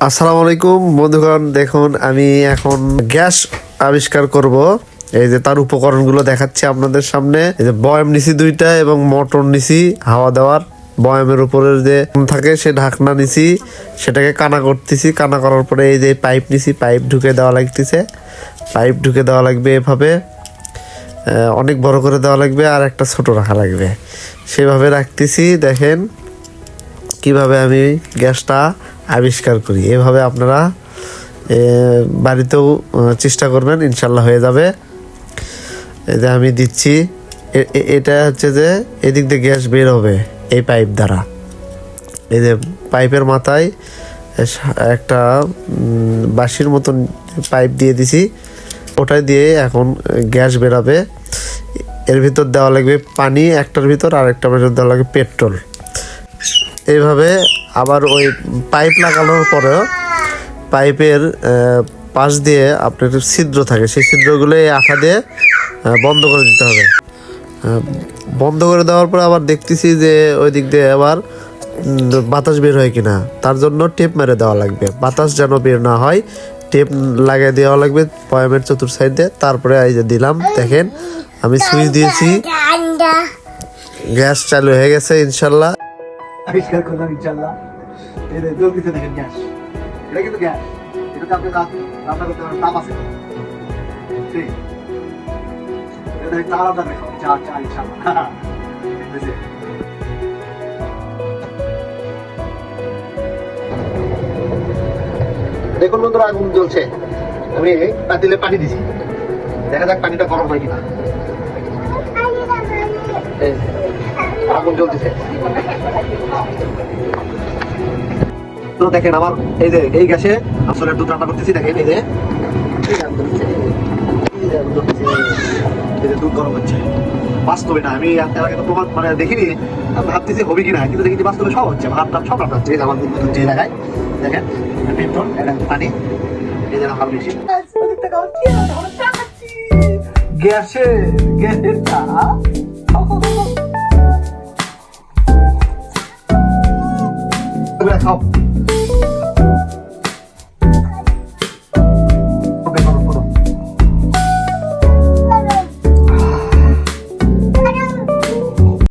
আসসালামু আলাইকুম বন্ধুগণ, দেখুন আমি এখন গ্যাস আবিষ্কার করব। এই যে তার উপকরণগুলো দেখাচ্ছি আপনাদের সামনে। এই যে বয়াম নিছি দুইটা এবং মোটর নিছি হাওয়া দেওয়ার। বয়ামের উপরের যে থাকে সে ঢাকনা নিছি, সেটাকে কানা করতেছি। কানা করার পরে এই যে পাইপ নিছি, পাইপ ঢুকে দেওয়া লাগতেছে। পাইপ ঢুকে দেওয়া লাগবে এভাবে, অনেক বড় করে দেওয়া লাগবে আর একটা ছোট রাখা লাগবে। সেভাবে রাখতেছি। দেখেন কিভাবে আমি গ্যাসটা আবিষ্কার করি। এভাবে আপনারা বাড়িতেও চেষ্টা করবেন, ইনশাল্লাহ হয়ে যাবে। এই যে আমি দিচ্ছি, এটা হচ্ছে যে এদিক দিয়ে গ্যাস বের হবে এই পাইপ দ্বারা। এই যে পাইপের মাথায় একটা বাঁশির মতন পাইপ দিয়ে দিছি, ওটাই দিয়ে এখন গ্যাস বেরাবে। এর ভিতর দেওয়া লাগবে পানি একটার ভিতর, আর একটার ভিতর দেওয়া লাগবে পেট্রোল। এইভাবে আবার ওই পাইপ লাগানোর পরেও পাইপের পাশ দিয়ে আপনার ছিদ্র থাকে, সেই ছিদ্রগুলো এই আঠা দিয়ে বন্ধ করে দিতে হবে। বন্ধ করে দেওয়ার পর আবার দেখতেছি যে ওই দিক দিয়ে আবার বাতাস বের হয় কিনা, তার জন্য টেপ মেরে দেওয়া লাগবে। বাতাস যেন বের না হয়, টেপ লাগিয়ে দেওয়া লাগবে বয়ামের চতুর সাইডে। তারপরে এই যে দিলাম, দেখেন আমি সুইচ দিয়েছি, গ্যাস চালু হয়ে গেছে ইনশাল্লাহ। আবিষ্কার করলাম ইনশাল্লাহ। এই যে জ্বলতেছে দেখেন গ্যাস, এটা কিন্তু গ্যাস, এটাতে আপনি রান্না করতে পারেন, তাপ আছে ঠিক, এটা চা রান্না করে খাবেন, চা ইনশাল্লাহ। দেখুন বন্ধুরা, আগুন জ্বলছে। আমি পাতিলে পানি দিছি, দেখা যাক পানিটা গরম হয় কিনা। আগুন জ্বলতেছে তো দেখেন আমার এই যে এই গ্যাসে আসলে দুধ রান্না করতেছি। দেখেন এই যে দুধ গরম হচ্ছে। বাস্তবে না, আমি এর আগে তো প্রমাণ মানে দেখিনি, ভাবতেছি হবে কিনা, কিন্তু দেখি বাস্তবে সব হচ্ছে। ভাত টাত সব রান্না হচ্ছে। এই যে আমার দুধ যে লাগায় দেখেন, পেট্রোল এটা পানি, এই যে হাল বেশি গ্যাসে গ্যাসের খাও